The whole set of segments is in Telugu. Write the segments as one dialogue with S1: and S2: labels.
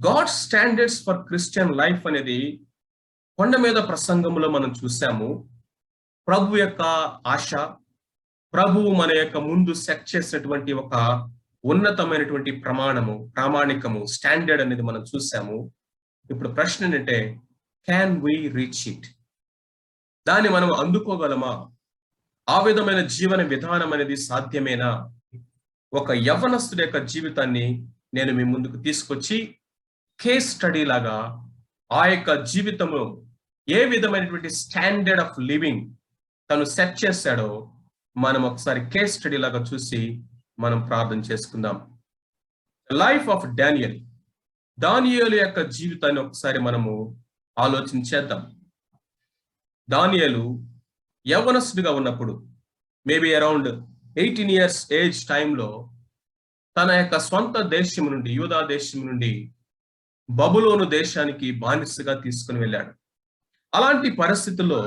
S1: God standards for Christian life అనేది కొండ మీద ప్రసంగంలో మనం చూసాము. ప్రభు యొక్క ఆశ, ప్రభువు మన యొక్క ముందు సెట్ చేసినటువంటి ఒక ఉన్నతమైనటువంటి ప్రామాణికము, స్టాండర్డ్ అనేది మనం చూసాము. ఇప్పుడు ప్రశ్న ఏంటంటే, క్యాన్ వి రీచ్ ఇట్? దాన్ని మనం అందుకోగలమా? ఆ విధమైన జీవన విధానం అనేది సాధ్యమేనా? ఒక యవ్వనస్తుడి యొక్క జీవితాన్ని నేను మీ ముందుకు తీసుకొచ్చి కేస్ స్టడీ లాగా ఆ యొక్క జీవితంలో ఏ విధమైనటువంటి స్టాండర్డ్ ఆఫ్ లివింగ్ తను సెట్ చేశాడో మనం ఒకసారి కేస్ స్టడీ లాగా చూసి మనం ప్రార్థన చేసుకుందాం. లైఫ్ ఆఫ్ దానియేలు యొక్క జీవితాన్ని ఒకసారి మనము ఆలోచించేద్దాం. దానియేలు యవ్వనస్తుడిగా ఉన్నప్పుడు, మేబీ అరౌండ్ 18 years ఏజ్ టైంలో తన యొక్క సొంత దేశం నుండి, యూదా దేశం నుండి బబులోను దేశానికి బానిసగా తీసుకుని వెళ్ళాడు. అలాంటి పరిస్థితుల్లో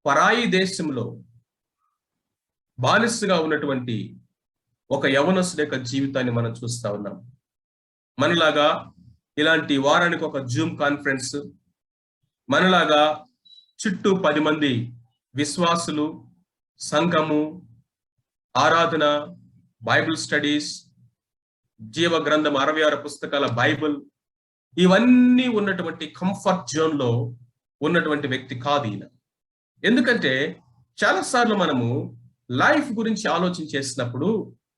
S1: పరాయి దేశంలో బానిసగా ఉన్నటువంటి ఒక యవనస్తుడి యొక్క జీవితాన్ని మనం చూస్తా ఉన్నాం. మనలాగా ఇలాంటి వారానికి ఒక జూమ్ కాన్ఫరెన్స్, మనలాగా చుట్టూ 10 మంది విశ్వాసులు, సంఘము, ఆరాధన, బైబిల్ స్టడీస్, జీవ గ్రంథం 66 పుస్తకాల బైబిల్, ఇవన్నీ ఉన్నటువంటి కంఫర్ట్ జోన్ లో ఉన్నటువంటి వ్యక్తి కాదు ఈయన. ఎందుకంటే చాలాసార్లు మనము లైఫ్ గురించి ఆలోచించేసినప్పుడు,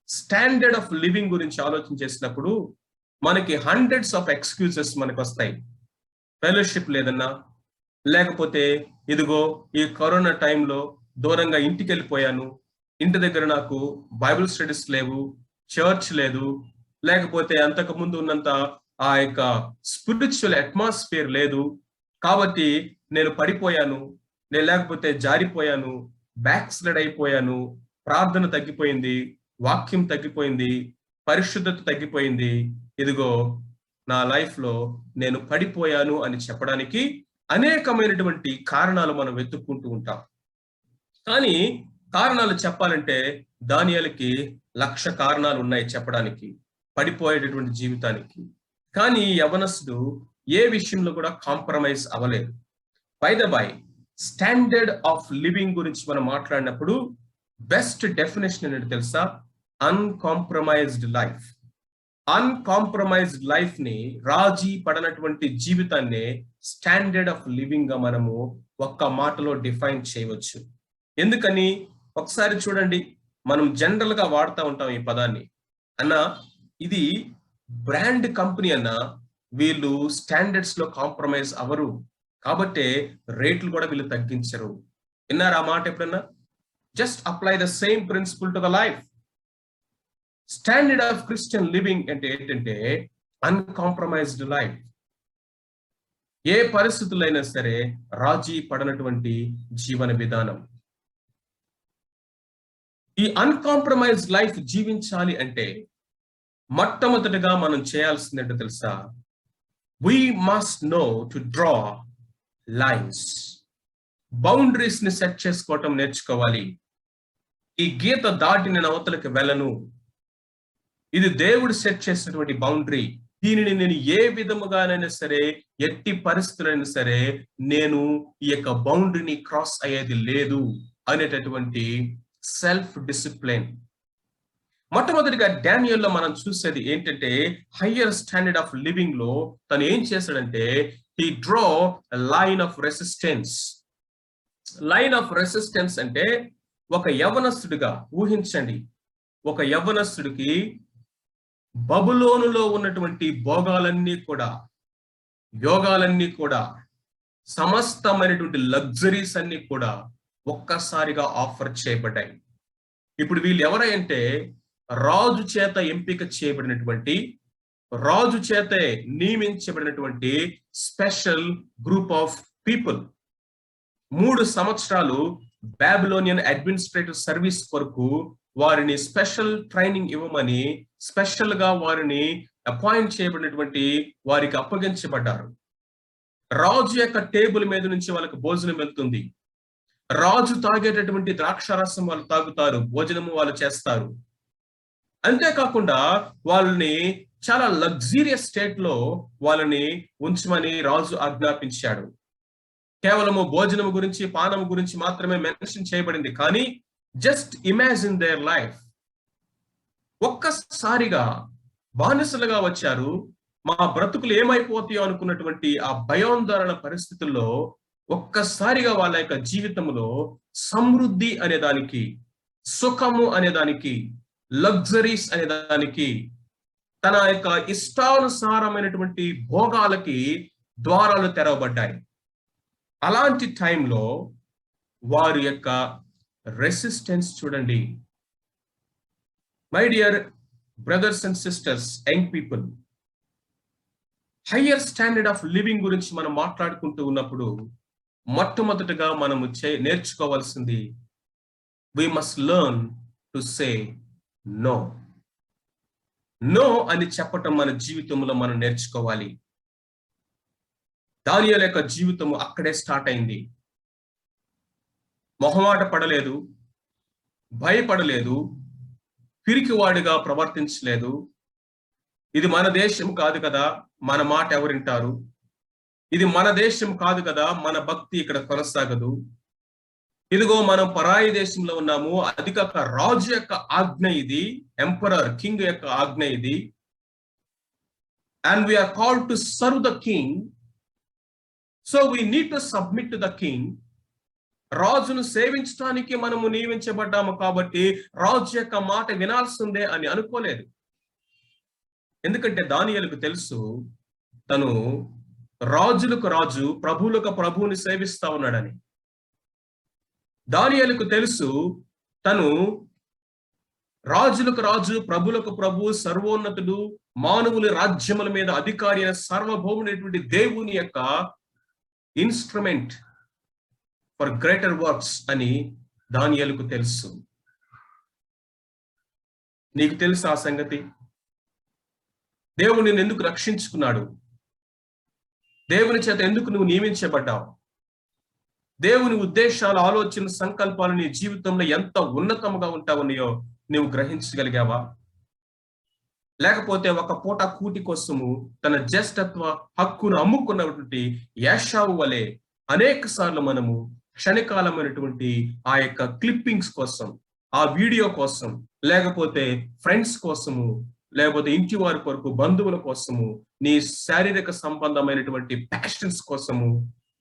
S1: స్టాండర్డ్ ఆఫ్ లివింగ్ గురించి ఆలోచించేసినప్పుడు మనకి హండ్రెడ్స్ ఆఫ్ ఎక్స్క్యూజెస్ మనకు వస్తాయి. ఫెలోషిప్ లేదన్నా, లేకపోతే ఇదిగో ఈ కరోనా టైంలో దూరంగా ఇంటికి వెళ్ళిపోయాను, ఇంటి దగ్గర నాకు బైబిల్ స్టడీస్ లేవు, చర్చ్ లేదు, లేకపోతే అంతకు ముందు ఉన్నంత ఆ యొక్క స్పిరిచువల్ అట్మాస్ఫియర్ లేదు, కాబట్టి నేను పడిపోయాను, నేను లేకపోతే జారిపోయాను, బ్యాక్ స్లైడ్ అయిపోయాను, ప్రార్థన తగ్గిపోయింది, వాక్యం తగ్గిపోయింది, పరిశుద్ధత తగ్గిపోయింది, ఇదిగో నా లైఫ్ లో నేను పడిపోయాను అని చెప్పడానికి అనేకమైనటువంటి కారణాలు మనం వెతుక్కుంటూ ఉంటాం. కానీ కారణాలు చెప్పాలంటే దానియేలుకి 1,00,000 కారణాలు ఉన్నాయి చెప్పడానికి పడిపోయేటటువంటి జీవితానికి. కానీ యవనస్తుడు ఏ విషయంలో కూడా కాంప్రమైజ్ అవ్వలేదు. By the by, standard of living గురించి మనం మాట్లాడినప్పుడు బెస్ట్ డెఫినేషన్ ఏంటంటే తెలుసా? Uncompromised life. అన్కాంప్రమైజ్డ్ లైఫ్ ని, రాజీ పడనటువంటి జీవితాన్ని స్టాండర్డ్ ఆఫ్ లివింగ్ గా మనము ఒక్క మాటలో డిఫైన్ చేయవచ్చు. ఎందుకని? ఒకసారి చూడండి, మనం జనరల్ గా వాడుతూ ఉంటాం ఈ పదాన్ని. అన్నా ఇది బ్రాండ్ కంపెనీ అన్నా, వీళ్ళు స్టాండర్డ్స్ లో కాంప్రమైజ్ అవ్వరు, కాబట్టి రేట్లు కూడా వీళ్ళు తగ్గించరు. విన్నారా ఆ మాట ఎప్పుడన్నా? Just apply the same principle to the life. Standard of Christian living అంటే ఏంటంటే అన్కాంప్రమైజ్డ్ లైఫ్. ఏ పరిస్థితులైనా సరే రాజీ పడనటువంటి జీవన విధానం. ఈ అన్కాంప్రమైజ్డ్ లైఫ్ జీవించాలి అంటే మొట్టమొదటిగా మనం చేయాల్సింది ఏంటో తెలుసా? we must know to draw lines. Boundaries ని సెట్ చేసుకోవటం నేర్చుకోవాలి. ఈ గీత దాటి నేను అవతలకి వెళ్ళను, ఇది దేవుడు సెట్ చేసినటువంటి బౌండరీ, దీనిని నేను ఏ విధముగానైనా సరే, ఎట్టి పరిస్థితులైనా సరే నేను ఈ యొక్క బౌండరీని క్రాస్ అయ్యేది లేదు అనేటటువంటి సెల్ఫ్ డిసిప్లిన్. మొట్టమొదటిగా డానియేల్లో మనం చూసేది ఏంటంటే, హయ్యర్ స్టాండర్డ్ ఆఫ్ లివింగ్ లో తను ఏం చేశాడంటే, he draw line of resistance. Line of resistance అంటే ఒక యవ్వనస్తుడిగా ఊహించండి, ఒక యవ్వనస్తుడికి బబులోనులో ఉన్నటువంటి భోగాలన్నీ కూడా, యోగాలన్నీ కూడా, సమస్తమైనటువంటి లగ్జరీస్ అన్ని కూడా ఒక్కసారిగా ఆఫర్ చేయబడ్డాయి. ఇప్పుడు వీళ్ళు ఎవరంటే రాజు చేత ఎంపిక చేయబడినటువంటి, రాజు చేతే నియమించబడినటువంటి స్పెషల్ గ్రూప్ ఆఫ్ పీపుల్. 3 సంవత్సరాలు బాబిలోనియన్ అడ్మినిస్ట్రేటివ్ సర్వీస్ కొరకు వారిని స్పెషల్ ట్రైనింగ్ ఇవ్వమని స్పెషల్ గా వారిని అపాయింట్ చేయబడినటువంటి వారికి అప్పగించబడ్డారు. రాజు యొక్క టేబుల్ మీద నుంచి వాళ్ళకి భోజనం వెళ్తుంది. రాజు తాగేటటువంటి ద్రాక్షారసం వాళ్ళు తాగుతారు, భోజనము వాళ్ళు చేస్తారు. అంతేకాకుండా వాళ్ళని చాలా లగ్జరియస్ స్టేట్ లో వాళ్ళని ఉంచమని రాజు ఆజ్ఞాపించాడు. కేవలము భోజనం గురించి పానం గురించి మాత్రమే మెన్షన్ చేయబడింది. కానీ జస్ట్ ఇమాజిన్ దేర్ లైఫ్. ఒక్కసారిగా బానిసలుగా వచ్చారు, మా బ్రతుకులు ఏమైపోతాయో అనుకున్నటువంటి ఆ భయాందోళన పరిస్థితుల్లో ఒక్కసారిగా వాళ్ళ యొక్క జీవితంలో సమృద్ధి అనే దానికి, సుఖము అనే దానికి, లగ్జరీస్ అనే దానికి, తన యొక్క ఇష్టానుసారమైనటువంటి భోగాలకి ద్వారాలు తెరవబడ్డాయి. అలాంటి టైంలో వారి యొక్క రెసిస్టెన్స్ చూడండి. My dear brothers and sisters, young people, higher standard of living గురించి మనం మాట్లాడుకుంటూ ఉన్నప్పుడు మొట్టమొదటిగా మనము నేర్చుకోవాల్సింది, we must learn to say no. No అని చెప్పటం మన జీవితంలో మనం నేర్చుకోవాలి. దానియేలు యొక్క జీవితం అక్కడే స్టార్ట్ అయింది. మొహమాట పడలేదు, భయపడలేదు, పిరికివాడిగా ప్రవర్తించలేదు. ఇది మన దేశం కాదు కదా, మన మాట ఎవరింటారు, ఇది మన దేశం కాదు కదా, మన భక్తి ఇక్కడ కొనసాగదు, ఇదిగో మనం పరాయి దేశంలో ఉన్నాము, అది కాక రాజు యొక్క ఆజ్ఞ ఇది, ఎంపరర్ కింగ్ యొక్క ఆజ్ఞ ఇది, and we are called to serve the king, so we need to submit to the king. రాజును సేవించడానికి మనము నియమించబడ్డాము కాబట్టి రాజు యొక్క మాట వినాల్సిందే అని అనుకోలేదు. ఎందుకంటే దానియేలుకు తెలుసు తను రాజులకు రాజు, ప్రభువులకు ప్రభువుని సేవిస్తా ఉన్నాడని. దానియేలుకు తెలుసు తను రాజులకు రాజు, ప్రభులకు ప్రభు, సర్వోన్నతుడు, మానవుల రాజ్యముల మీద అధికారి అయిన సార్వభౌముడైనటువంటి దేవుని యొక్క ఇన్స్ట్రుమెంట్ ఫర్ గ్రేటర్ వర్క్స్ అని దానియేలుకు తెలుసు. నీకు తెలుసు ఆ సంగతి? దేవుడు నిన్ను ఎందుకు రక్షించుకున్నాడు? దేవుని చేత ఎందుకు నువ్వు నియమించబడ్డావు? దేవుని ఉద్దేశాలు, ఆలోచన, సంకల్పాలు నీ జీవితంలో ఎంత ఉన్నతముగా ఉంటావన్నాయో నువ్వు గ్రహించగలిగావా? లేకపోతే ఒక పూట కూటి కోసము తన జ్యేష్ఠత్వ హక్కును అమ్ముకున్నటువంటి యాషావు వలె అనేక సార్లు మనము క్షణికాలమైనటువంటి ఆ యొక్క క్లిప్పింగ్స్ కోసం, ఆ వీడియో కోసం, లేకపోతే ఫ్రెండ్స్ కోసము, లేకపోతే ఇంటి వారి కొరకు, బంధువుల కోసము, నీ శారీరక సంబంధమైనటువంటి ప్యాషన్స్ కోసము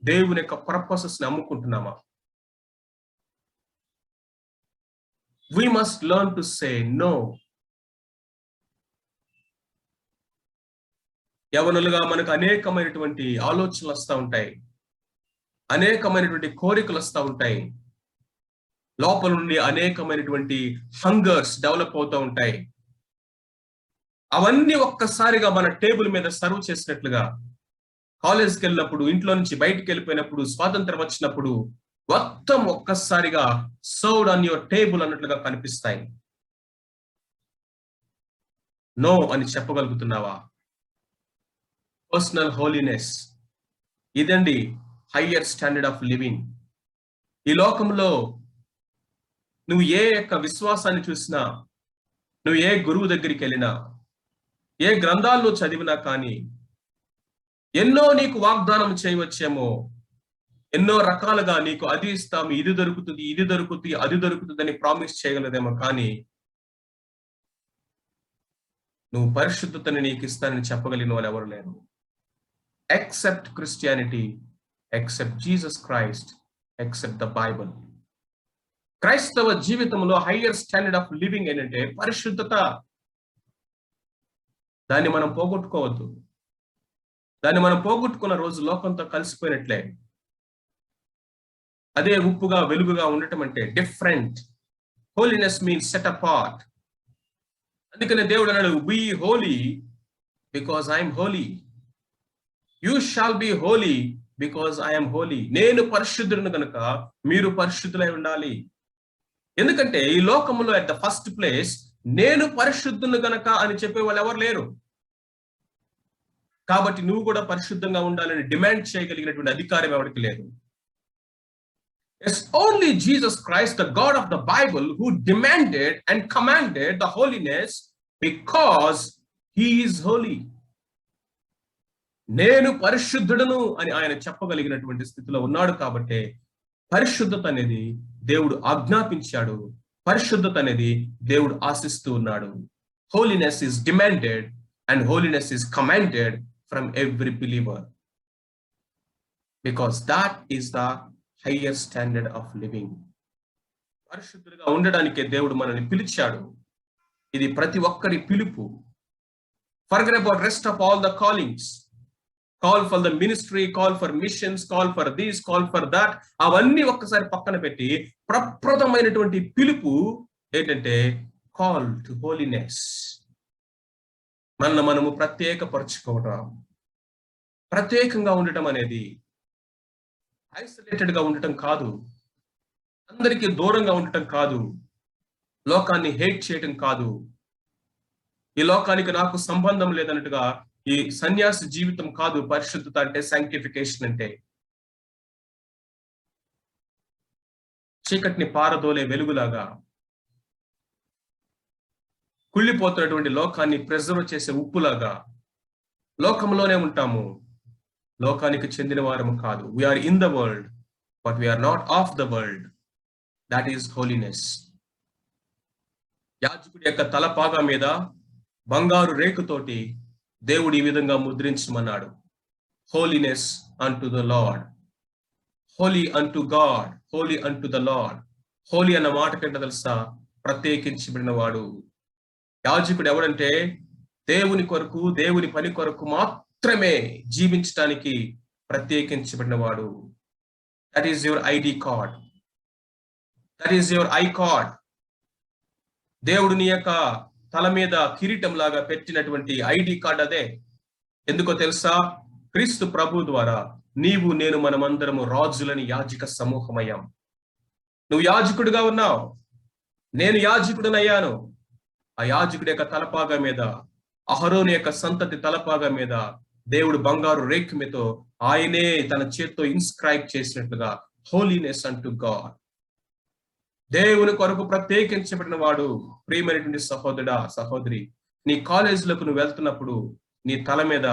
S1: దేవుని యొక్క పర్పసెస్ ని అమ్ముకుంటున్నామా? We must learn to say no. యవనులుగా మనకు అనేకమైనటువంటి ఆలోచనలు వస్తూ ఉంటాయి, అనేకమైనటువంటి కోరికలు వస్తూ ఉంటాయి, లోపల నుండి అనేకమైనటువంటి హంగర్స్ డెవలప్ అవుతూ ఉంటాయి. అవన్నీ ఒక్కసారిగా మన టేబుల్ మీద సర్వ్ చేసినట్లుగా, కాలేజ్కి వెళ్ళినప్పుడు, ఇంట్లో నుంచి బయటికి వెళ్ళిపోయినప్పుడు, స్వాతంత్రం వచ్చినప్పుడు మొత్తం ఒక్కసారిగా సర్వ్డ్ ఆన్ యువర్ టేబుల్ అన్నట్లుగా కనిపిస్తాయి. నో అని చెప్పగలుగుతున్నావా? పర్సనల్ హోలీనెస్, ఇదండి హయ్యర్ స్టాండర్డ్ ఆఫ్ లివింగ్. ఈ లోకంలో నువ్వు ఏ యొక్క విశ్వాసాన్ని చూసినా, నువ్వు ఏ గురువు దగ్గరికి వెళ్ళినా, ఏ గ్రంథాల్లో చదివినా కానీ ఎన్నో నీకు వాగ్దానం చేయవచ్చేమో, ఎన్నో రకాలుగా నీకు అది ఇస్తాము, ఇది దొరుకుతుంది, ఇది దొరుకుతుంది, అది దొరుకుతుంది అని ప్రామిస్ చేయగలదేమో, కానీ నువ్వు పరిశుద్ధతని నీకు ఇస్తానని చెప్పగలిగిన వాళ్ళు ఎవరు లేరు. Except Christianity, except Jesus Christ, except the Bible. క్రైస్తవ జీవితంలో హయ్యర్ స్టాండర్డ్ ఆఫ్ లివింగ్ ఏంటంటే పరిశుద్ధత. దాన్ని మనం పోగొట్టుకోవద్దు. దాన్ని మనం పోగొట్టుకున్న రోజు లోకంతో కలిసిపోయినట్లే. అదే ఉప్పుగా వెలుగుగా ఉండటం అంటే different. Holiness means set apart. అందుకనే దేవుడు అన్నాడు, be holy because I'm holy. You shall be holy because I'm holy. నేను పరిశుద్ధులను కనుక మీరు పరిశుద్ధులై ఉండాలి. ఎందుకంటే ఈ లోకంలో అట్ ద ఫస్ట్ ప్లేస్ నేను పరిశుద్ధులను గనక అని చెప్పే వాళ్ళు ఎవరు లేరు. కాబట్టి నువ్వు కూడా పరిశుద్ధంగా ఉండాలని డిమాండ్ చేయగలిగినటువంటి అధికారం ఎవరికి లేదు. It's only Jesus Christ, the God of the Bible, who demanded and commanded the holiness because he is Holi. నేను పరిశుద్ధుడను అని ఆయన చెప్పగలిగినటువంటి స్థితిలో ఉన్నాడు కాబట్టే పరిశుద్ధత అనేది దేవుడు ఆజ్ఞాపించాడు. పరిశుద్ధత అనేది దేవుడు ఆశిస్తూ ఉన్నాడు. Holiness is demanded and holiness is commanded from every believer, because that is the higher standard of living. పరిశుద్ధులుగా ఉండడానికే దేవుడు మనల్ని పిలిచాడు. ఇది ప్రతి ఒక్కరి పిలుపు. Forget about rest of all the కాలింగ్స్. Call for the ministry, call for machines, call for this, call for that, అవన్నీ ఒక్కసారి పక్కన పెట్టి ప్రప్రదమైనటువంటి పిలుపు ఏంటంటే కాల్ టు హోలీనెస్. మనము ప్రత్యేకపరచుకోవడం, ప్రత్యేకంగా ఉండటం అనేది ఐసోలేటెడ్ గా ఉండటం కాదు, అందరికీ దూరంగా ఉండటం కాదు, లోకాన్ని హేట్ చేయటం కాదు, ఈ లోకానికి నాకు సంబంధం లేదన్నట్టుగా ఈ సన్యాసి జీవితం కాదు. పరిశుద్ధత అంటే, సాంక్టిఫికేషన్ అంటే చీకటిని పారదోలే వెలుగులాగా, కుళ్ళిపోతున్నటువంటి లోకాన్ని ప్రిజర్వ్ చేసే ఉప్పులాగా లోకంలోనే ఉంటాము, లోకానికి చెందిన వారము కాదు. We are in the world but we are not of the world. That is holiness. యాజకుడి యొక్క తలపాగా మీద బంగారు రేకుతోటి దేవుడు ఈ విధంగా ముద్రించమన్నాడు, holiness unto the Lord, holy unto God, holy unto the Lord. Holy అన్న మాట కంటే తెలుసా, ప్రత్యేకించబడిన వాడు. యాజకుడు ఎవడంటే దేవుని కొరకు, దేవుని పని కొరకు మాత్రమే జీవించడానికి ప్రత్యేకించబడిన వాడు. That is your ID card, that is your I card. దేవుడు నీ యొక్క తల మీద కిరీటం లాగా పెట్టినటువంటి ఐడి కార్డ్ అదే. ఎందుకో తెలుసా, క్రీస్తు ప్రభు ద్వారా నీవు నేను మనమందరము రాజులని యాజక సమూహమయ్యాం. నువ్వు యాజకుడిగా ఉన్నావు, నేను యాజకుడినయ్యాను. ఆ యాజకుడి యొక్క తలపాగా మీద, అహరోను యొక్క సంతతి తలపాగా మీద దేవుడు బంగారు రేఖమితో ఆయనే తన చేత్తో ఇన్స్క్రైబ్ చేసినట్లుగా హోలీనెస్ అంటూ గాడ్. దేవుని కొరకు ప్రత్యేకించబడిన వాడు. ప్రియమైనటువంటి సహోదరుడా, సహోదరి, నీ కాలేజీలకు నువ్వు వెళ్తున్నప్పుడు నీ తల మీద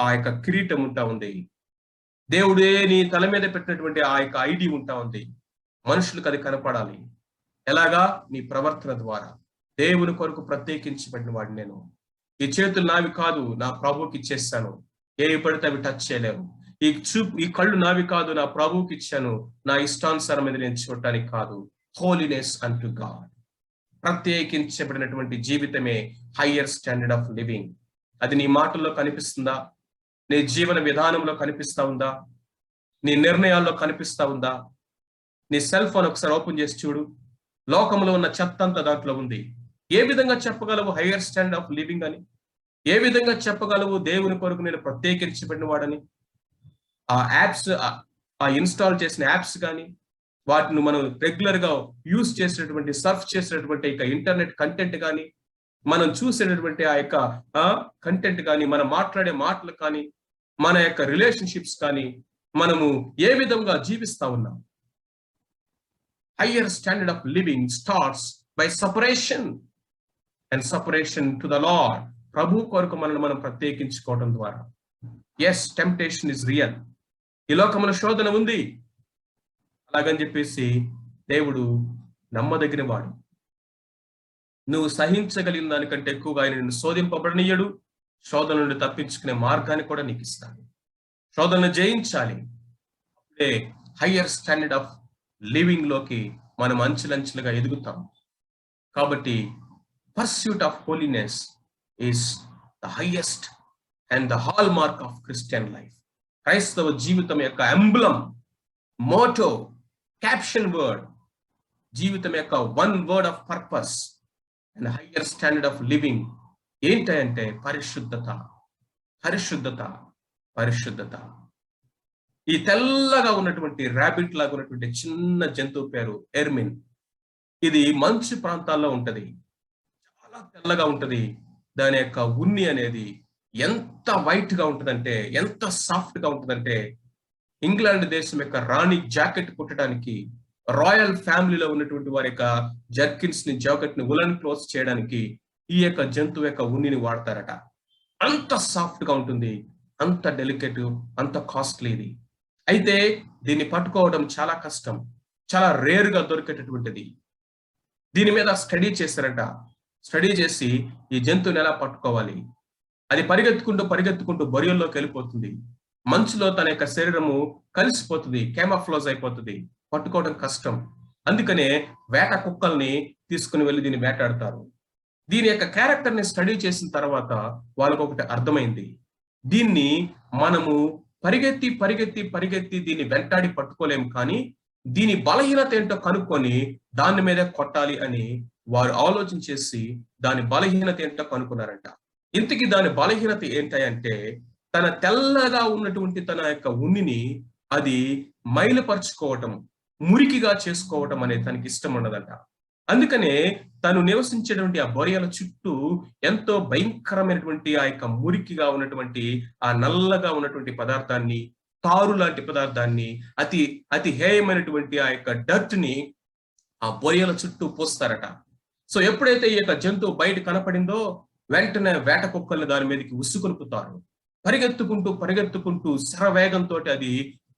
S1: ఆ యొక్క కిరీటం ఉంటా ఉంది. దేవుడే నీ తల మీద పెట్టినటువంటి ఆ యొక్క ఐడి ఉంటా ఉంది. మనుషులకు అది కనపడాలి. ఎలాగా? నీ ప్రవర్తన ద్వారా. దేవుని కొరకు ప్రత్యేకించబడిన వాడు నేను. ఈ చేతులు నావి కాదు, నా ప్రభువుకి ఇచ్చేస్తాను. ఏవి పడితే అవి టచ్ చేయలేవు. ఈ కళ్ళు నావి కాదు, నా ప్రభువుకి ఇచ్చాను. నా ఇష్టానుసారం మీద నేను చూడటానికి కాదు. హోలీనెస్ అంటు గాడ్. ప్రత్యేకించబడినటువంటి జీవితమే హయ్యర్ స్టాండర్డ్ ఆఫ్ లివింగ్. అది నీ మాటల్లో కనిపిస్తుందా? నీ జీవన విధానంలో కనిపిస్తా ఉందా? నీ నిర్ణయాల్లో కనిపిస్తా ఉందా? నీ సెల్ ఫోన్ ఒకసారి ఓపెన్ చేసి చూడు. లోకంలో ఉన్న చెత్త అంతా దాంట్లో ఉంది. ఏ విధంగా చెప్పగలవు హయ్యర్ స్టాండర్డ్ ఆఫ్ లివింగ్ అని? ఏ విధంగా చెప్పగలవు దేవుని కొరకు నేను ప్రత్యేకించబడిన వాడని? ఆ యాప్స్, ఆ ఇన్స్టాల్ చేసిన యాప్స్ కానీ, వాటిని మనం రెగ్యులర్ గా యూజ్ చేసేటువంటి, సర్ఫ్ చేసేటువంటి ఇంటర్నెట్ కంటెంట్ కానీ, మనం చూసేటటువంటి ఆ యొక్క కంటెంట్ కానీ, మనం మాట్లాడే మాటలు కానీ, మన యొక్క రిలేషన్షిప్స్ కానీ, మనము ఏ విధంగా జీవిస్తా ఉన్నాం? Higher standard of living starts by separation and separation to the lord. ప్రభు కొరకు మనల్ని మనం ప్రత్యేకించుకోవడం ద్వారా. Yes, temptation is real. ఈ లోకముల శోధన ఉంది. అలాగని చెప్పేసి దేవుడు నమ్మదగిన వాడు. నువ్వు సహించగలిగిన దానికంటే ఎక్కువగా ఆయన నిన్ను శోధింపబడనీయడు. శోధన నుండి తప్పించుకునే మార్గాన్ని కూడా నీకు ఇస్తాడు. శోధనను జయించాలి. అప్పుడే హయ్యర్ స్టాండర్డ్ ఆఫ్ లివింగ్ లోకి మనం అంచెలంచెలుగా ఎదుగుతాం. కాబట్టి pursuit of holiness is the highest and the hall mark of Christian life. క్రైస్తవ జీవితం యొక్క ఎంబ్లం, మోటో, క్యాప్షన్ వర్డ్, జీవితం యొక్క one word of purpose and higher standard of living ఏంటంటే పరిశుద్ధత, పరిశుద్ధత, పరిశుద్ధత. ఈ తెల్లగా ఉన్నటువంటి ర్యాబిట్ లాగా ఉన్నటువంటి చిన్న జంతువు పేరు ఎర్మిన్. ఇది మంచు ప్రాంతాల్లో ఉంటది, చాలా తెల్లగా ఉంటది. దాని యొక్క ఉన్ని అనేది ఎంత వైట్ గా ఉంటుందంటే, ఎంత సాఫ్ట్ గా ఉంటుందంటే, ఇంగ్లాండ్ దేశం యొక్క రాణి జాకెట్ కుట్టడానికి, రాయల్ ఫ్యామిలీలో ఉన్నటువంటి వారి యొక్క జర్కిన్స్ ని, జాకెట్ ని ఉలన్ క్లోత్స్ చేయడానికి ఈ యొక్క జంతువు యొక్క ఉన్నిని వాడతారట. అంత సాఫ్ట్ గా ఉంటుంది, అంత డెలికేట్, అంత కాస్ట్లీ ఇది. అయితే దీన్ని పట్టుకోవడం చాలా కష్టం, చాలా రేర్ గా దొరికేటటువంటిది. దీని మీద స్టడీ చేశారట. స్టడీ చేసి ఈ జంతువుని ఎలా పట్టుకోవాలి, అది పరిగెత్తుకుంటూ పరిగెత్తుకుంటూ బొరియల్లోకి వెళ్ళిపోతుంది. మంచులో తన యొక్క శరీరము కలిసిపోతుంది, కేమఫ్లోజ్ అయిపోతుంది, పట్టుకోవడం కష్టం. అందుకనే వేట కుక్కల్ని తీసుకుని వెళ్ళి దీన్ని వేటాడతారు. దీని యొక్క క్యారెక్టర్ ని స్టడీ చేసిన తర్వాత వాళ్ళకు ఒకటి అర్థమైంది, దీన్ని మనము పరిగెత్తి పరిగెత్తి పరిగెత్తి దీన్ని వెంటాడి పట్టుకోలేము, కానీ దీని బలహీనత ఏంటో కనుక్కొని దాని మీద కొట్టాలి అని వారు ఆలోచన చేసి దాని బలహీనత ఏంటో కనుక్కున్నారంట. ఇంతకీ దాని బలహీనత ఏంటంటే తన తెల్లగా ఉన్నటువంటి తన యొక్క ఉన్నిని అది మైలుపరుచుకోవటం, మురికిగా చేసుకోవటం అనేది తనకి ఇష్టం ఉండదంట. అందుకనే తను నివసించేటువంటి ఆ బొరియల చుట్టూ ఎంతో భయంకరమైనటువంటి ఆ యొక్క మురికిగా ఉన్నటువంటి ఆ నల్లగా ఉన్నటువంటి పదార్థాన్ని, తారు లాంటి పదార్థాన్ని, అతి అతి హేయమైనటువంటి ఆ యొక్క డర్ట్ ని ఆ బొరియల చుట్టూ పోస్తారట. సో ఎప్పుడైతే ఈ యొక్క జంతువు బయట కనపడిందో వెంటనే వేట కుక్కల్ని దాని మీదకి ఉసుకొనుపుతారు. పరిగెత్తుకుంటూ పరిగెత్తుకుంటూ శరవేగంతో అది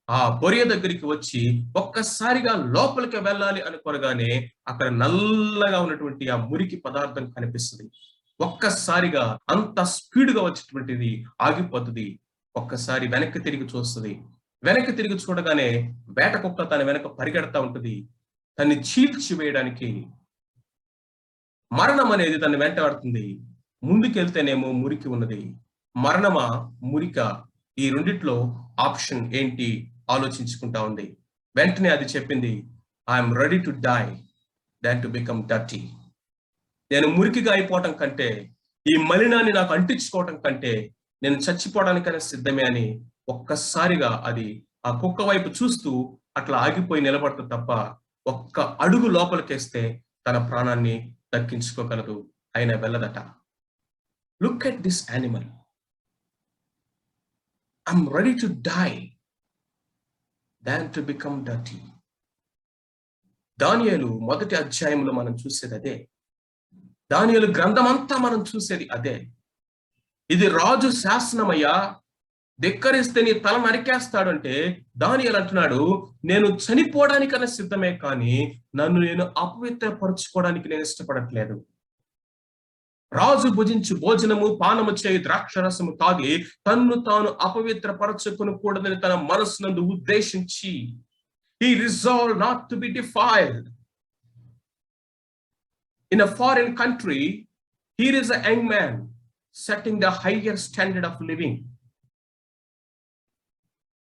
S1: ఆ బొరియ దగ్గరికి వచ్చి ఒక్కసారిగా లోపలికి వెళ్ళాలి అనుకోగానే అక్కడ నల్లగా ఉన్నటువంటి ఆ మురికి పదార్థం కనిపిస్తుంది. ఒక్కసారిగా అంత స్పీడ్ గా వచ్చేటువంటిది ఆగిపోతుంది. ఒక్కసారి వెనక్కి తిరిగి చూస్తుంది. వెనక్కి తిరిగి చూడగానే వేట కుక్క తన వెనక పరిగెడతా ఉంటుంది, తన్ని చీల్చి వేయడానికి. మరణం అనేది తను వెంటాడుతుంది. ముందుకెళ్తేనేమో మురికి ఉన్నది. మరణమా మురిక, ఈ రెండిట్లో ఆప్షన్ ఏంటి ఆలోచించుకుంటా ఉంది. వెంటనే అది చెప్పింది, I'm ready to die than to become dirty. నేను మురికిగా అయిపోవటం కంటే, ఈ మలినాన్ని నాకు అంటించుకోవటం కంటే నేను చచ్చిపోవడానికైనా సిద్ధమే అని ఒక్కసారిగా అది ఆ కుక్క వైపు చూస్తూ అట్లా ఆగిపోయి నిలబడుతుంది తప్ప ఒక్క అడుగు లోపలికేస్తే తన ప్రాణాన్ని దక్కించుకోగలదు, అయినా వెళ్ళదట. Look at this animal, I'm ready to die than to become dirty. దానియేలు మొదటి అధ్యాయంలో మనం చూసేది అదే. దానియేలు గ్రంథం అంతా మనం చూసేది అదే. ఇది రాజు శాసనమయ్యా, ధిక్కరిస్తే నీ తల నరికేస్తాడంటే దానియేలు అంటున్నాడు, నేను చనిపోవడానికన్నా సిద్ధమే, కానీ నన్ను నేను అపవిత్రపరచుకోవడానికి నేను ఇష్టపడట్లేదు. రాజు భుజించు భోజనము పానము చేయి ద్రాక్షరసము తాగి తన్ను తాను అపవిత్రపరచుకొనకూడదని తన మనస్సునందు ఉద్దేశించి, he resolved not to be defiled. In a foreign country, here is a young man setting the higher standard of living.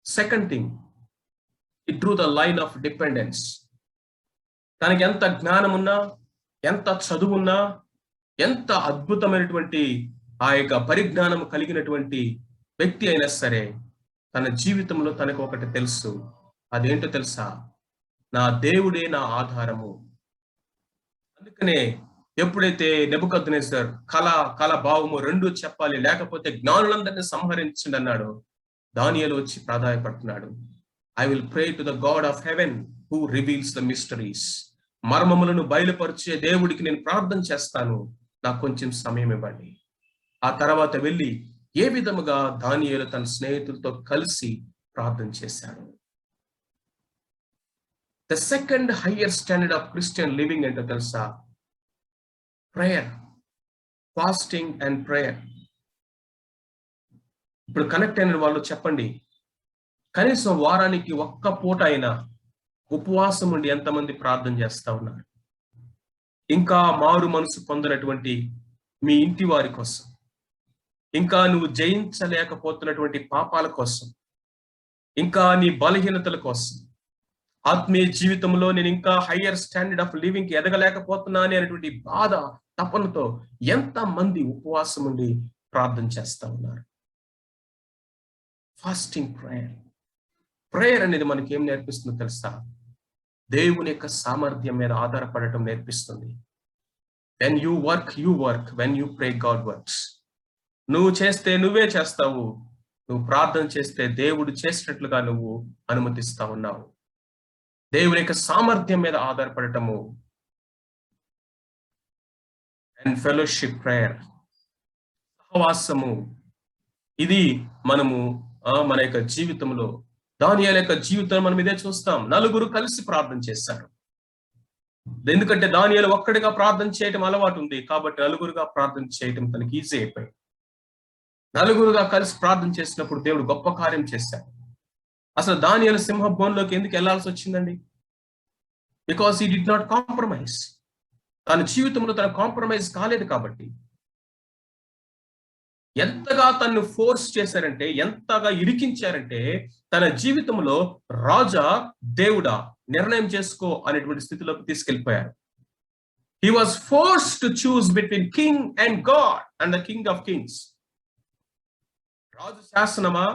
S1: Second thing, he drew the line of dependence. తనకి ఎంత జ్ఞానం ఉన్నా, ఎంత చదువున్నా, ఎంత అద్భుతమైనటువంటి ఆ యొక్క పరిజ్ఞానం కలిగినటువంటి వ్యక్తి అయినా సరే, తన జీవితంలో తనకు ఒకటి తెలుసు. అదేంటో తెలుసా? నా దేవుడే నా ఆధారము. అందుకనే ఎప్పుడైతే నెబుకద్నెజర్ కళ భావము రెండు చెప్పాలి, లేకపోతే జ్ఞానులందరినీ సంహరించండి అన్నాడు, దానియేలు వచ్చి ప్రాధాయపడుతున్నాడు. I will pray to the God of heaven who reveals the mysteries. మర్మములను బయలుపరిచే దేవుడికి నేను ప్రార్థన చేస్తాను, నాకు కొంచెం సమయం ఇవ్వండి. ఆ తర్వాత వెళ్ళి ఏ విధముగా దానియేలు తన స్నేహితులతో కలిసి ప్రార్థన చేశాడు. The second higher standard of Christian living ఏంటో తెలుసా? Prayer, fasting and prayer. ఇప్పుడు కనెక్ట్ అయిన వాళ్ళు చెప్పండి, కనీసం వారానికి ఒక్క పూట అయినా ఉపవాసం ఉండి ఎంతమంది ప్రార్థన చేస్తా ఉన్నారు? ఇంకా మారు మనసు పొందినటువంటి మీ ఇంటి వారి కోసం, ఇంకా నువ్వు జయించలేకపోతున్నటువంటి పాపాల కోసం, ఇంకా నీ బలహీనతల కోసం, ఆత్మీయ జీవితంలో నేను ఇంకా హయ్యర్ స్టాండర్డ్ ఆఫ్ లివింగ్ కి ఎదగలేకపోతున్నాను అనేటువంటి బాధ, తపనతో ఎంతమంది ఉపవాసం ఉండి ప్రార్థన చేస్తా ఉన్నారు? Fasting prayer. ప్రేయర్ అనేది మనకి ఏం నేర్పిస్తుందో తెలుసా? దేవుని యొక్క సామర్థ్యం మీద ఆధారపడటం నేర్పిస్తుంది. When you work you work, when you pray God works. నువ్వు చేస్తే నువ్వే చేస్తావు, నువ్వు ప్రార్థన చేస్తే దేవుడు చేసినట్లుగా నువ్వు అనుమతిస్తా ఉన్నావు. దేవుని యొక్క సామర్థ్యం మీద ఆధారపడటము. అండ్ ఫెలోషిప్ ప్రేయర్, సహవాసము. ఇది మనము మన యొక్క జీవితంలో, దానియేలు యొక్క జీవితం మనం ఇదే చూస్తాం. నలుగురు కలిసి ప్రార్థన చేశారు. ఎందుకంటే దానియేలు ఒక్కడిగా ప్రార్థన చేయటం అలవాటు ఉంది కాబట్టి నలుగురుగా ప్రార్థన చేయటం తనకి ఈజీ అయిపోయింది. నలుగురుగా కలిసి ప్రార్థన చేసినప్పుడు దేవుడు గొప్ప కార్యం చేశాడు. అసలు దానియేలు సింహ బోన్లోకి ఎందుకు వెళ్లాల్సి వచ్చిందండి? Because he did not compromise. తన జీవితంలో తన కాంప్రమైజ్ కాలేదు కాబట్టి. ఎంతగా తను ఫోర్స్ చేశారంటే, ఎంతగా ఇరికించారంటే, తన జీవితంలో రాజా దేవుడా నిర్ణయం చేసుకో అనేటువంటి స్థితిలోకి తీసుకెళ్లిపోయారు. He was force to choose between king and God and the king of kings. రాజు శాసనమా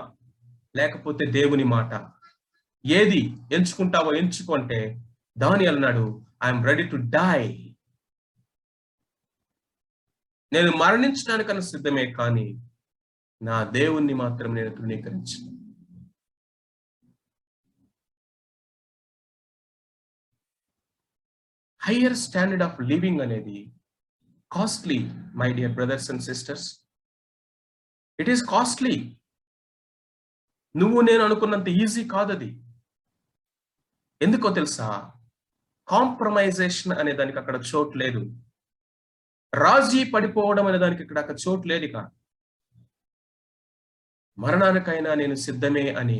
S1: లేకపోతే దేవుని మాట, ఏది ఎంచుకుంటావో ఎంచుకుంటే దానియేలు అన్నాడు, ఐఎమ్ రెడీ టు డై. నేను మరణించడానికన్నా సిద్ధమే, కానీ నా దేవుణ్ణి మాత్రం నేను తృణీకరించను. హయ్యర్ స్టాండర్డ్ ఆఫ్ లివింగ్ అనేది costly, my dear brothers and sisters. It is costly. నువ్వు నేను అనుకున్నంత ఈజీ కాదు అది. ఎందుకో తెలుసా? కాంప్రమైజేషన్ అనే దానికి అక్కడ చోటు లేదు. రాజీ పడిపోవడం అనే దానికి ఇక్కడ అక్కడ చోటు లేదు. ఇక మరణానికైనా నేను సిద్ధమే అని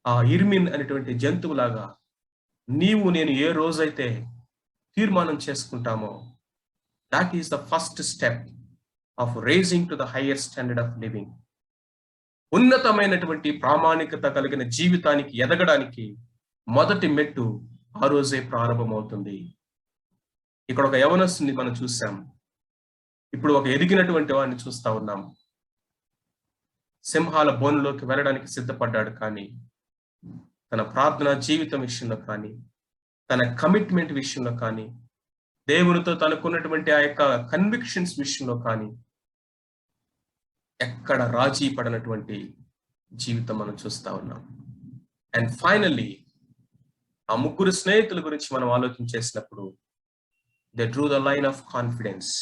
S1: ఆ ఇర్మిన్ అనేటువంటి జంతువులాగా నీవు నేను ఏ రోజైతే తీర్మానం చేసుకుంటామో, that is the first step of raising to the higher standard of living. ఉన్నతమైనటువంటి ప్రామాణికత కలిగిన జీవితానికి ఎదగడానికి మొదటి మెట్టు ఆ రోజే ప్రారంభమవుతుంది. ఇక్కడ ఒక యవనస్తుని మనం చూసాం, ఇప్పుడు ఒక ఎదిగినటువంటి వాడిని చూస్తా ఉన్నాం. సింహాల బోనులోకి వెళ్ళడానికి సిద్ధపడ్డాడు, కానీ తన ప్రార్థనా జీవితం విషయంలో కానీ, తన కమిట్మెంట్ విషయంలో కానీ, దేవునితో తనకున్నటువంటి ఆ యొక్క కన్విక్షన్స్ విషయంలో కానీ ఎక్కడ రాజీ పడినటువంటి జీవితం మనం చూస్తా ఉన్నాం. అండ్ ఫైనల్లీ ఆ ముగ్గురు స్నేహితుల గురించి మనం ఆలోచన చేసినప్పుడు, they Drew the line of confidence.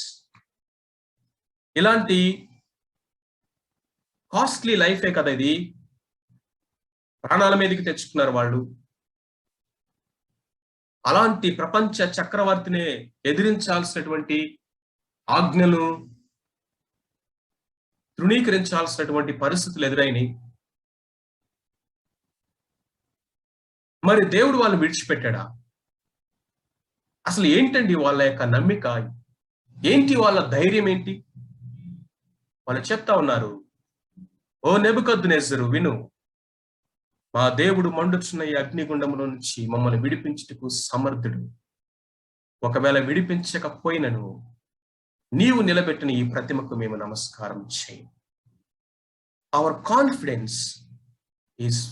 S1: ఇలాంటి కాస్ట్లీ లైఫే కదా ఇది. ప్రాణాల మీదకి తెచ్చుకున్నారు వాళ్ళు. అలాంటి ప్రపంచ చక్రవర్తిని ఎదిరించాల్సినటువంటి, ఆజ్ఞలు తృణీకరించాల్సినటువంటి పరిస్థితులు ఎదురైనాయి. మరి దేవుడు వాళ్ళని విడిచిపెట్టాడా? అసలు ఏంటండి వాళ్ళ యొక్క నమ్మిక? ఏంటి వాళ్ళ ధైర్యం? ఏంటి వాళ్ళు చెప్తా ఉన్నారు, ఓ నెబుకద్నెజరు విను, మా దేవుడు మండుచున్న ఈ అగ్నిగుండంలో నుంచి మమ్మల్ని విడిపించుటకు సమర్థుడు. ఒకవేళ విడిపించకపోయినను నీవు నిలబెట్టిన ఈ ప్రతిమకు మేము నమస్కారం చేయం. Hour confidence is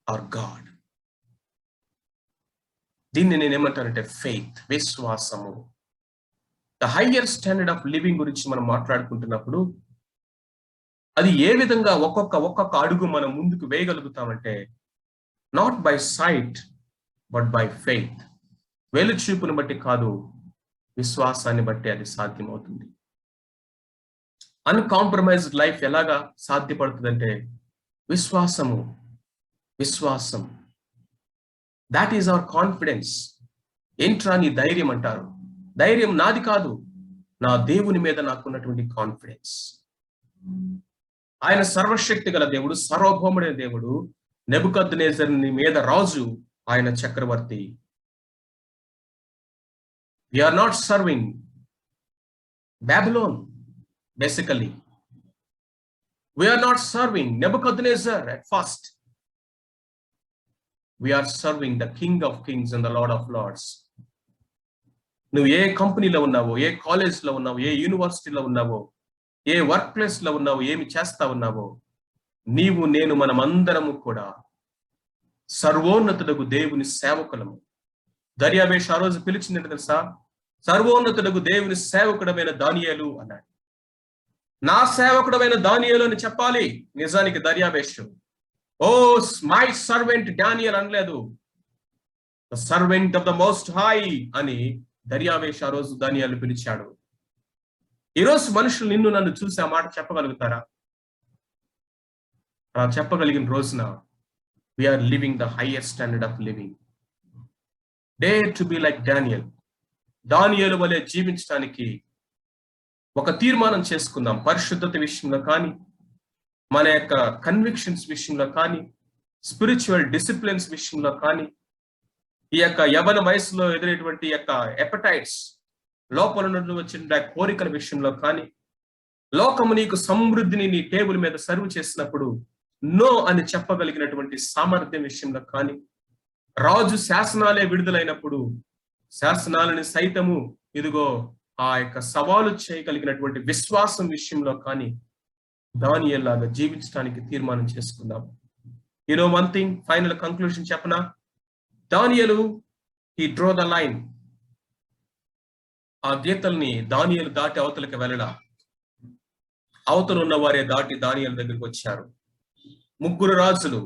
S1: our God. దీన్ని నేనేమంటానంటే ఫెయిత్, విశ్వాసము. The higher standard of living గురించి మనం మాట్లాడుకుంటున్నప్పుడు అది ఏ విధంగా ఒక్కొక్క అడుగు మనం ముందుకు వేయగలుగుతామంటే, not by sight but by faith. వెలుచూపుని బట్టి కాదు, విశ్వాసాన్ని బట్టి అది సాధ్యమవుతుంది. అన్కాంప్రమైజ్డ్ లైఫ్ ఎలాగా సాధ్యపడుతుందంటే విశ్వాసం. That is our confidence. ఏంట్రా నీ ధైర్యం అంటారు. ధైర్యం నాది కాదు, నా దేవుని మీద నాకున్నటువంటి కాన్ఫిడెన్స్. ఆయన సర్వశక్తి గల దేవుడు, సార్వభౌముడైన దేవుడు. నెబుకద్నెజరుని మీద రాజు, ఆయన చక్రవర్తి. We are not serving Babylon, basically. We are not serving Nebuchadnezzar at first. We are serving the King of Kings and the Lord of Lords. నువ్వు ఏ కంపెనీలో ఉన్నావో, ఏ కాలేజ్లో ఉన్నావో, ఏ యూనివర్సిటీలో ఉన్నావో, ఏ వర్క్ ప్లేస్ లో ఉన్నావో, ఏమి చేస్తా ఉన్నావో, నీవు నేను మనమందరము కూడా సర్వోన్నతుడగు దేవుని సేవకులము. దర్యావేషు ఆ రోజు పిలిచిందంటే తెలుసా? సర్వోన్నతుడగు దేవుని సేవకుడమైన దానియేలు అన్నాడు. నా సేవకుడమైన దానియేలు అని చెప్పాలి. నిజానికి దర్యావేషు ఓ మై సర్వెంట్ డానియేల్ అనలేదు, the servant of the most high అని దర్యావేషు ఆ రోజు దానియేలు పిలిచాడు. ఈరోజు మనుషులు నిన్ను నన్ను చూసి ఆ మాట చెప్పగలుగుతారా? అలా చెప్పగలిగిన రోజున we are living the highest standard of living. Dare to be like Daniel. దానియేలు వలె జీవించడానికి ఒక తీర్మానం చేసుకుందాం. పరిశుద్ధత విషయంలో కానీ, మన యొక్క కన్విక్షన్స్ విషయంలో కానీ, స్పిరిచువల్ డిసిప్లిన్స్ విషయంలో కానీ, ఈ యొక్క యవ్వన వయసులో ఎదురేటువంటి యొక్క ఎపటైట్స్, లోపల నుండి వచ్చిన కోరికల విషయంలో కానీ, లోకము నీకు సమృద్ధిని నీ టేబుల్ మీద సర్వ్ చేసినప్పుడు నో అని చెప్పగలిగినటువంటి సామర్థ్యం విషయంలో కానీ, రాజు శాసనాలే విడుదలైనప్పుడు శాసనాలని సైతము ఇదిగో ఆ యొక్క సవాలు చేయగలిగినటువంటి విశ్వాసం విషయంలో కానీ దానియేలులాగా జీవించడానికి తీర్మానం చేసుకుందాం. వన్ థింగ్, ఫైనల్ కంక్లూషన్ చెప్పనా? దానియేలు హీ డ్రా ద లైన్. ఆ గీతల్ని దానియేలు దాటి అవతలకి వెళ్ళడా, అవతలు ఉన్న వారే దాటి దానియేలు దగ్గరికి వచ్చారు. 3 రాజులు,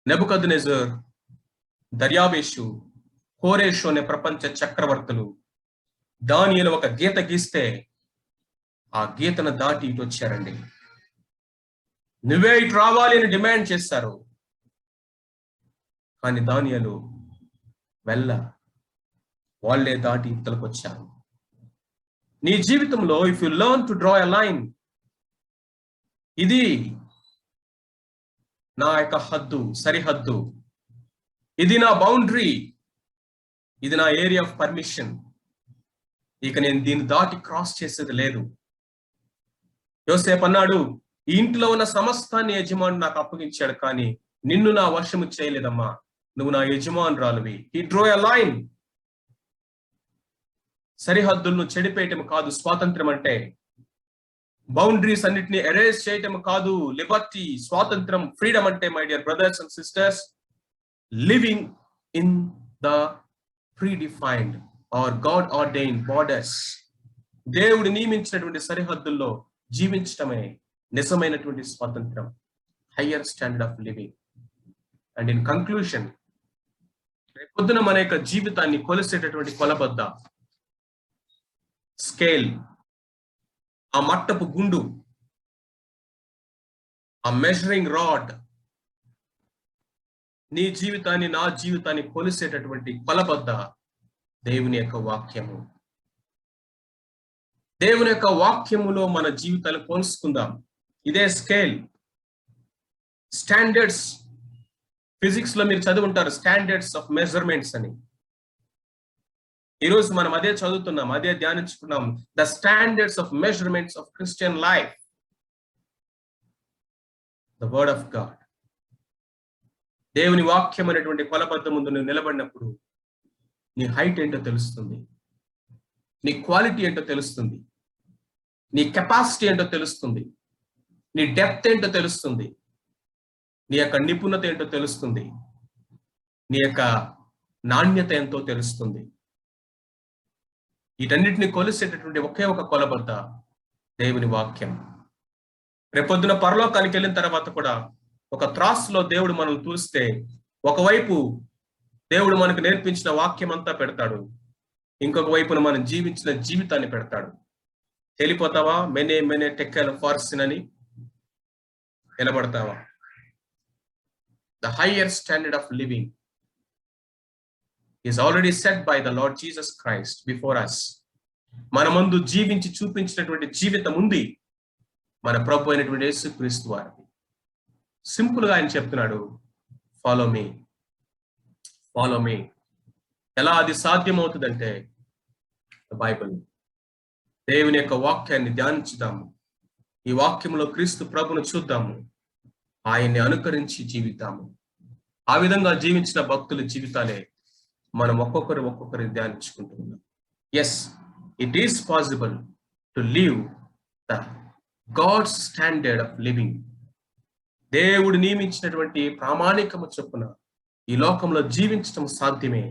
S1: నెబుకద్నెజర్, దర్యావేషు, కోరేషు అనే ప్రపంచ చక్రవర్తులు దానియేలు ఒక గీత గీస్తే ఆ గీతను దాటి ఇటు వచ్చారండి. నువ్వే ఇటు రావాలి అని డిమాండ్ చేశారు. కానీ దానియేలు వాళ్ళే దాటి ఇతలకు వచ్చారు. నీ జీవితంలో if you learn to draw a line, ఇది నా యొక్క హద్దు, సరిహద్దు, ఇది నా బౌండరీ, ఇది నా ఏరియా ఆఫ్ పర్మిషన్, ఇక నేను దీన్ని దాటి క్రాస్ చేసేది లేదు. యోసేపు అన్నాడు, ఈ ఇంట్లో ఉన్న సమస్తాన్ని యజమాని నాకు అప్పగించాడు, కానీ నిన్ను నా వశము చేయలేదమ్మా, నువ్వు నా యజమానురాలివి. హి డ్రా ఎ లైన్. సరిహద్దులను చెడిపేయటం కాదు స్వాతంత్రం అంటే. బౌండరీస్ అన్నిటిని ఎరేజ్ చేయటం కాదు లిబర్టీ, స్వాతంత్రం, ఫ్రీడమ్ అంటే. My dear brothers and sisters, living in the predefined or God ordained borders, దేవుడు నియమించినటువంటి సరిహద్దుల్లో జీవించటమే నిజమైనటువంటి స్వాతంత్రం, higher standard of living. And in conclusion, రేపొద్దున మన యొక్క జీవితాన్ని కొలిసేటటువంటి కొలబద్ద, స్కేల్, ఆ మట్టపు గుండు, ఆ మెజరింగ్ రాడ్, నీ జీవితాన్ని నా జీవితాన్ని కొలిసేటటువంటి కొలబద్ద దేవుని యొక్క వాక్యము. దేవుని యొక్క వాక్యములో మన జీవితాలు కొలుసుకుందాం. ఇదే స్కేల్. స్టాండర్డ్స్, ఫిజిక్స్ లో మీరు చదువుంటారు స్టాండర్డ్స్ ఆఫ్ మెజర్మెంట్స్ అని. ఈరోజు మనం అదే చదువుతున్నాం, అదే ధ్యానించుకున్నాం. The standards of measurements of Christian life, the word of God. దేవుని వాక్యం అనేటువంటి కొలబద్ద ముందు నువ్వు నిలబడినప్పుడు నీ హైట్ ఏంటో తెలుస్తుంది, నీ క్వాలిటీ ఏంటో తెలుస్తుంది, నీ కెపాసిటీ ఏంటో తెలుస్తుంది, నీ డెప్త్ ఏంటో తెలుస్తుంది, నీ యొక్క నిపుణత ఏంటో తెలుస్తుంది, నీ యొక్క నాణ్యత ఎంతో తెలుస్తుంది. వీటన్నిటిని కొలిసేటటువంటి ఒకే ఒక కొలబద్ద దేవుని వాక్యం. రేపొద్దున పరలోకానికి వెళ్ళిన తర్వాత కూడా ఒక త్రాసులో దేవుడు మనల్ని తూస్తే, ఒకవైపు దేవుడు మనకు నేర్పించిన వాక్యం అంతా పెడతాడు, ఇంకొక వైపున మనం జీవించిన జీవితాన్ని పెడతాడు. వెళ్ళిపోతావా? మెనే టెక్కల ఫార్సిన్ అని నిలబడతావా? The higher standard of living is already set by the lord Jesus Christ before us. మన ముందు జీవించి చూపించినటువంటి జీవితం ఉంది మన ప్రభు అయినటువంటి యేసుక్రీస్తు వారిది. సింపుల్ గా ఆయన చెప్తున్నాడు, ఫాలో మీ, ఫాలో మీ. ఎలా అది సాధ్యమవుతుందంటే బైబిల్, దేవుని యొక్క వాక్యాన్ని ధ్యానించుదాము, ఈ వాక్యంలో క్రీస్తు ప్రభును చూద్దాము, ఆయన్ని అనుకరించి జీవితాము. ఆ విధంగా జీవించిన భక్తుల జీవితాలే మనం ఒక్కొక్కరి ధ్యానించుకుంటూ ఉన్నాం. Yes, it is possible to live the God's standard of living. దేవుడు నియమించినటువంటి ప్రామాణికము చొప్పున ఈ లోకంలో జీవించడం సాధ్యమే.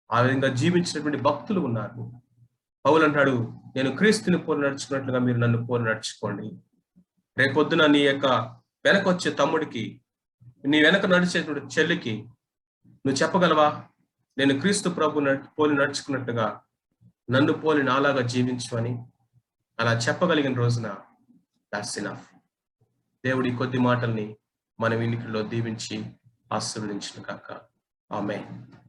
S1: ఆ విధంగా జీవించినటువంటి భక్తులు ఉన్నారు. పౌలు అంటాడు, నేను క్రీస్తుని పోలి నడుచుకున్నట్లుగా మీరు నన్ను పోలి నడుచుకోండి. రేపొద్దున నీ యొక్క వెనకొచ్చే తమ్ముడికి, నీ వెనక నడిచేటువంటి చెల్లికి నువ్వు చెప్పగలవా, నేను క్రీస్తు ప్రభు పోలి నడుచుకున్నట్టుగా నన్ను పోలి నాలాగా జీవించు అని? అలా చెప్పగలిగిన రోజున దాట్స్ ఇనఫ్. దేవుడి కొద్ది మాటల్ని మన వినికిడిలో దీవించి ఆశీర్వదించును గాక. ఆమేన్.